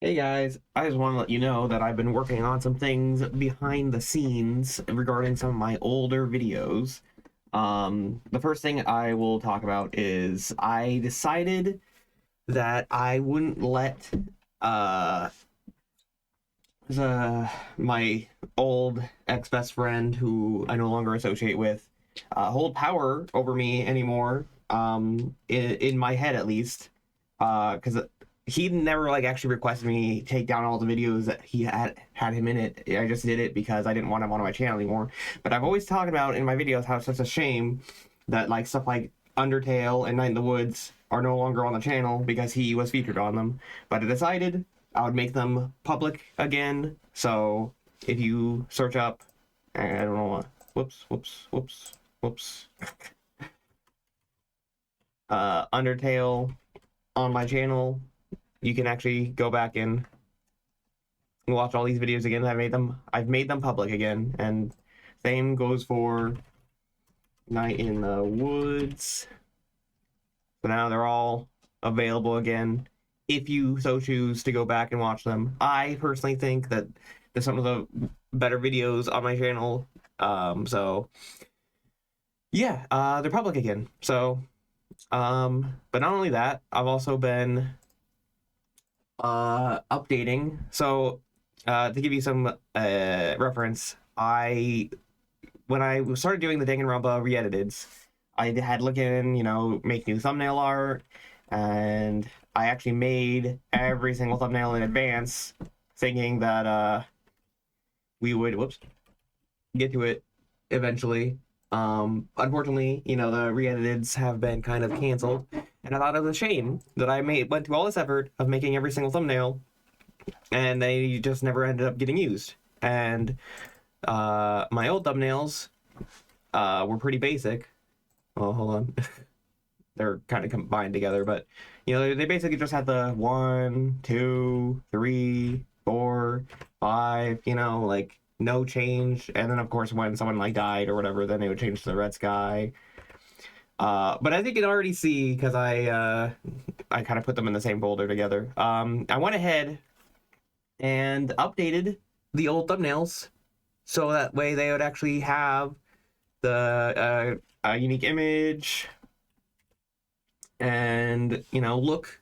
Hey guys, I just want to let you know that I've been working on some things behind the scenes regarding some of my older videos. The first thing I will talk about is I decided that I wouldn't let uh, the, my old ex-best friend, who I no longer associate with, hold power over me anymore, in my head at least, because he never like actually requested me take down all the videos that he had him in it. I just did it because I didn't want him on my channel anymore. But I've always talked about in my videos how it's such a shame that like stuff like Undertale and Night in the Woods are no longer on the channel because he was featured on them. But I decided I would make them public again. So if you search up, I don't know what, whoops, Undertale on my channel, you can actually go back and watch all these videos again. I've made them public again, and same goes for Night in the Woods. So now they're all available again if you so choose to go back and watch them. I personally think that they're some of the better videos on my channel. So yeah, they're public again. So but not only that, I've also been updating. So to give you some reference, when I started doing the Danganronpa re-editeds, I had look in, make new thumbnail art, and I actually made every single thumbnail in advance, thinking that we would get to it eventually. Unfortunately, the re-editeds have been kind of canceled, and I thought it was a shame that went through all this effort of making every single thumbnail, and they just never ended up getting used. And my old thumbnails were pretty basic. Oh, hold on. They're kind of combined together, but they basically just had the 1, 2, 3, 4, 5, like no change. And then of course when someone like died or whatever, then they would change to the red sky. But as you can already see, because I kind of put them in the same folder together, I went ahead and updated the old thumbnails so that way they would actually have the a unique image and look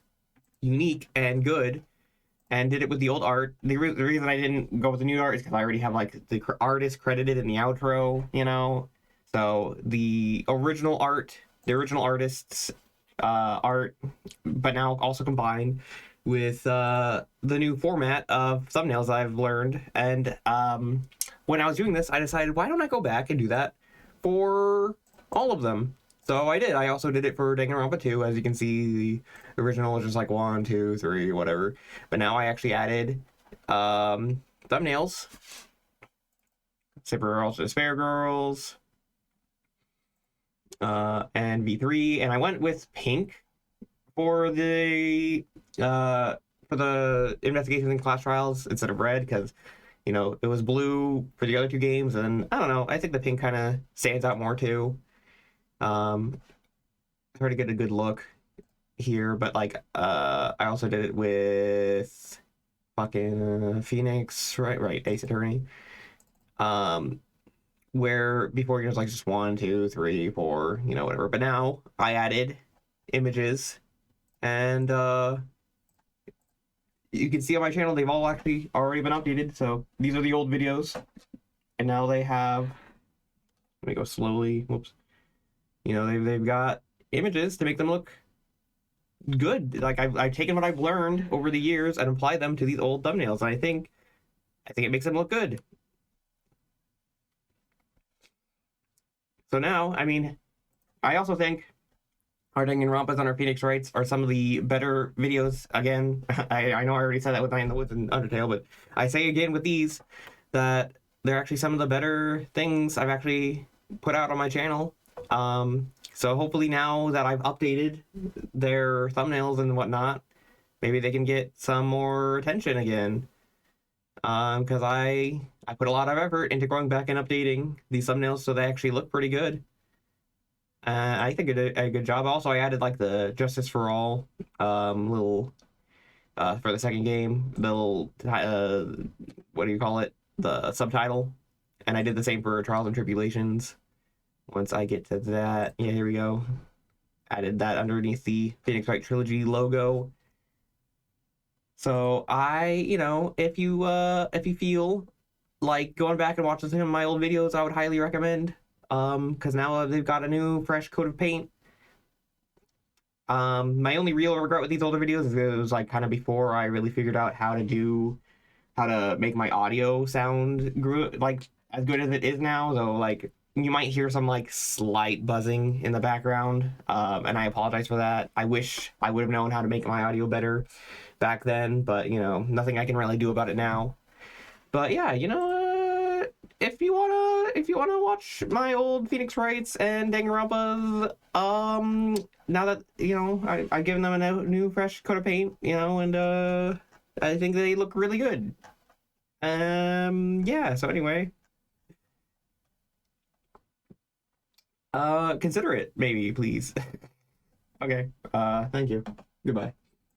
unique and good, and did it with the old art. The reason I didn't go with the new art is because I already have like the artist credited in the outro, so the original artist's art, but now also combined with the new format of thumbnails I've learned. And when I was doing this, I decided, why don't I go back and do that for all of them? So I did. I also did it for Danganronpa 2. As you can see, the original was just like 1, 2, 3, whatever. But now I actually added thumbnails. Super Girls, Despair Girls, and V3. And I went with pink for the investigations and class trials instead of red, because it was blue for the other two games, and I don't know, I think the pink kind of stands out more too. Try to get a good look here, but like I also did it with fucking Phoenix, right, Ace Attorney, where before it was like just 1, 2, 3, 4, whatever, but now I added images, and you can see on my channel they've all actually already been updated. So these are the old videos, and now they have, let me go slowly, whoops, they've got images to make them look good. Like I've taken what I've learned over the years and applied them to these old thumbnails, and I think it makes them look good. So now, I mean, I also think our Danganronpas and our Phoenix Wrights are some of the better videos. Again, I know I already said that with Night in the Woods and Undertale, but I say again with these that they're actually some of the better things I've actually put out on my channel. So hopefully now that I've updated their thumbnails and whatnot, maybe they can get some more attention again. Because I put a lot of effort into going back and updating these thumbnails so they actually look pretty good. I think it did a good job. Also, I added like the Justice for All little for the second game, the little what do you call it? The subtitle. And I did the same for Trials and Tribulations. Once I get to that, yeah, here we go. Added that underneath the Phoenix Wright Trilogy logo. So if you feel like going back and watching some of my old videos, I would highly recommend. Because now they've got a new fresh coat of paint. My only real regret with these older videos is it was like kind of before I really figured out how to make my audio sound like as good as it is now. So like you might hear some like slight buzzing in the background, and I apologize for that. I wish I would have known how to make my audio better back then, but nothing I can really do about it now. But yeah, if you wanna watch my old Phoenix Wrights and Danganronpas, now that I've given them a new fresh coat of paint, and I think they look really good. Yeah. So anyway, consider it maybe, please. Okay. Thank you. Goodbye.